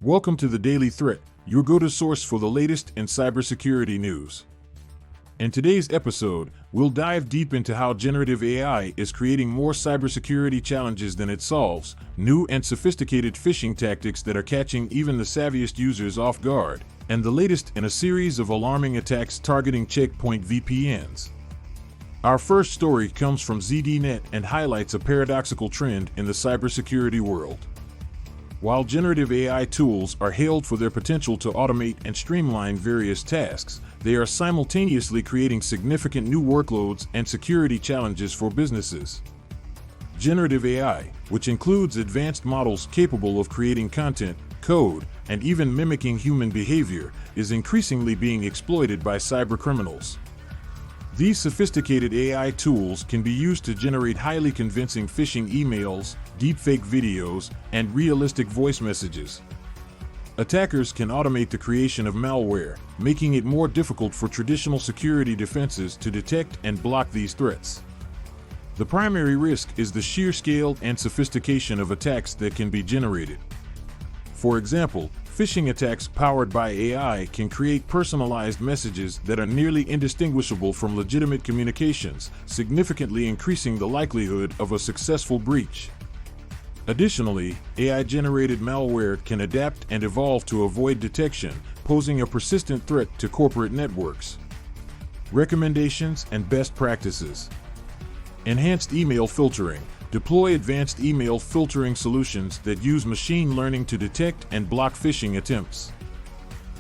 Welcome to the Daily Threat, your go-to source for the latest in cybersecurity news. In today's episode, we'll dive deep into how generative AI is creating more cybersecurity challenges than it solves, new and sophisticated phishing tactics that are catching even the savviest users off guard, and the latest in a series of alarming attacks targeting checkpoint VPNs. Our first story comes from ZDNet and highlights a paradoxical trend in the cybersecurity world. While generative AI tools are hailed for their potential to automate and streamline various tasks, they are simultaneously creating significant new workloads and security challenges for businesses. Generative AI, which includes advanced models capable of creating content, code, and even mimicking human behavior, is increasingly being exploited by cybercriminals. These sophisticated AI tools can be used to generate highly convincing phishing emails, deepfake videos, and realistic voice messages. Attackers can automate the creation of malware, making it more difficult for traditional security defenses to detect and block these threats. The primary risk is the sheer scale and sophistication of attacks that can be generated. For example, phishing attacks powered by AI can create personalized messages that are nearly indistinguishable from legitimate communications, significantly increasing the likelihood of a successful breach. Additionally, AI-generated malware can adapt and evolve to avoid detection, posing a persistent threat to corporate networks. Recommendations and best practices. Enhanced email filtering. Deploy advanced email filtering solutions that use machine learning to detect and block phishing attempts.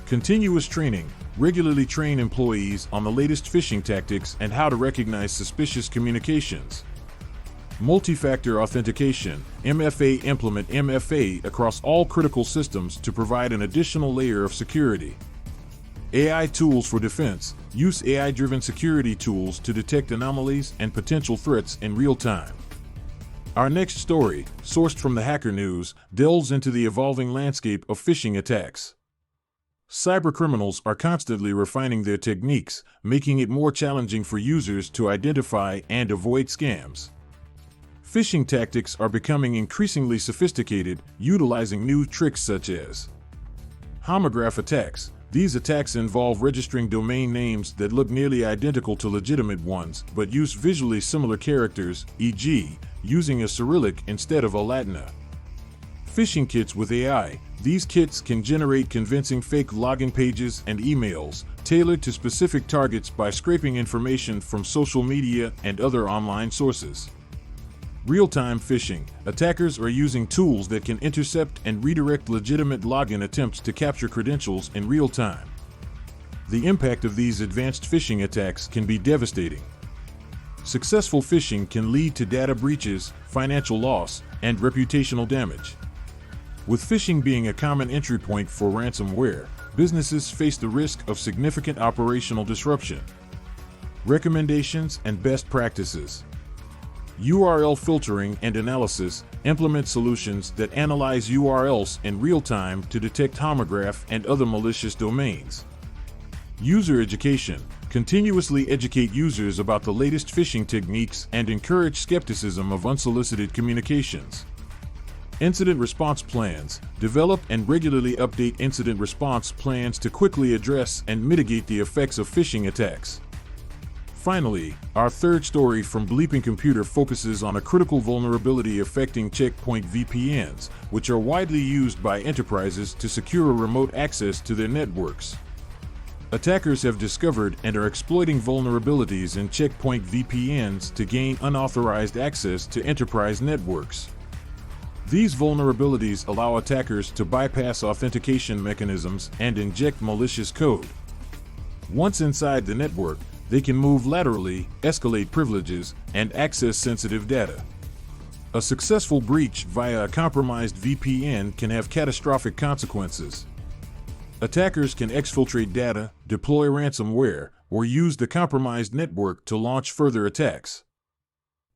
Continuous training. Regularly train employees on the latest phishing tactics and how to recognize suspicious communications. Multi-factor authentication, MFA. Implement MFA across all critical systems to provide an additional layer of security. AI tools for defense. Use AI-driven security tools to detect anomalies and potential threats in real time. Our next story, sourced from the Hacker News, delves into the evolving landscape of phishing attacks. Cybercriminals are constantly refining their techniques, making it more challenging for users to identify and avoid scams. Phishing tactics are becoming increasingly sophisticated, utilizing new tricks such as homograph attacks. These attacks involve registering domain names that look nearly identical to legitimate ones, but use visually similar characters, e.g., using a Cyrillic instead of a Latina. Phishing kits with AI. These kits can generate convincing fake login pages and emails, tailored to specific targets by scraping information from social media and other online sources. Real-time phishing. Attackers are using tools that can intercept and redirect legitimate login attempts to capture credentials in real time. The impact of these advanced phishing attacks can be devastating. Successful phishing can lead to data breaches, financial loss, and reputational damage. With phishing being a common entry point for ransomware, businesses face the risk of significant operational disruption. Recommendations and best practices. URL filtering and analysis. Implement solutions that analyze URLs in real time to detect homograph and other malicious domains. User education. Continuously educate users about the latest phishing techniques and encourage skepticism of unsolicited communications. Incident response plans. Develop and regularly update incident response plans to quickly address and mitigate the effects of phishing attacks. Finally, our third story from Bleeping Computer focuses on a critical vulnerability affecting checkpoint VPNs, which are widely used by enterprises to secure remote access to their networks. Attackers have discovered and are exploiting vulnerabilities in checkpoint VPNs to gain unauthorized access to enterprise networks. These vulnerabilities allow attackers to bypass authentication mechanisms and inject malicious code. Once inside the network, they can move laterally, escalate privileges, and access sensitive data. A successful breach via a compromised VPN can have catastrophic consequences. Attackers can exfiltrate data, deploy ransomware, or use the compromised network to launch further attacks.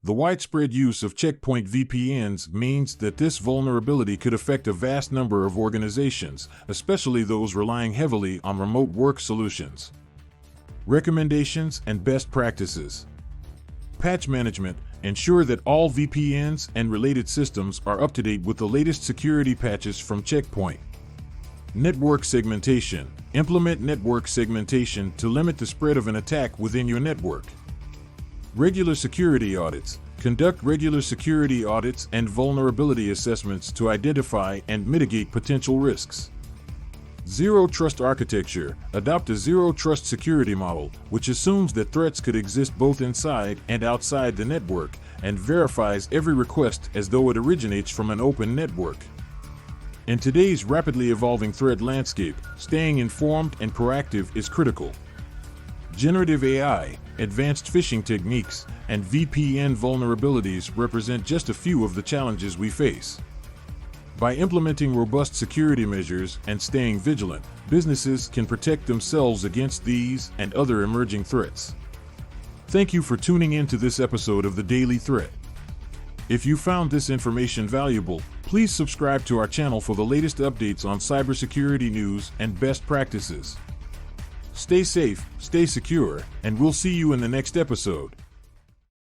The widespread use of checkpoint VPNs means that this vulnerability could affect a vast number of organizations, especially those relying heavily on remote work solutions. Recommendations and best practices. Patch management. Ensure that all VPNs and related systems are up to date with the latest security patches from Checkpoint. Network segmentation. Implement network segmentation to limit the spread of an attack within your network. Regular security audits. Conduct regular security audits and vulnerability assessments to identify and mitigate potential risks. Zero Trust Architecture. Adopt a zero trust security model, which assumes that threats could exist both inside and outside the network, and verifies every request as though it originates from an open network. In today's rapidly evolving threat landscape, staying informed and proactive is critical. Generative AI, advanced phishing techniques, and VPN vulnerabilities represent just a few of the challenges we face. By implementing robust security measures and staying vigilant, businesses can protect themselves against these and other emerging threats. Thank you for tuning in to this episode of The Daily Threat. If you found this information valuable, please subscribe to our channel for the latest updates on cybersecurity news and best practices. Stay safe, stay secure, and we'll see you in the next episode.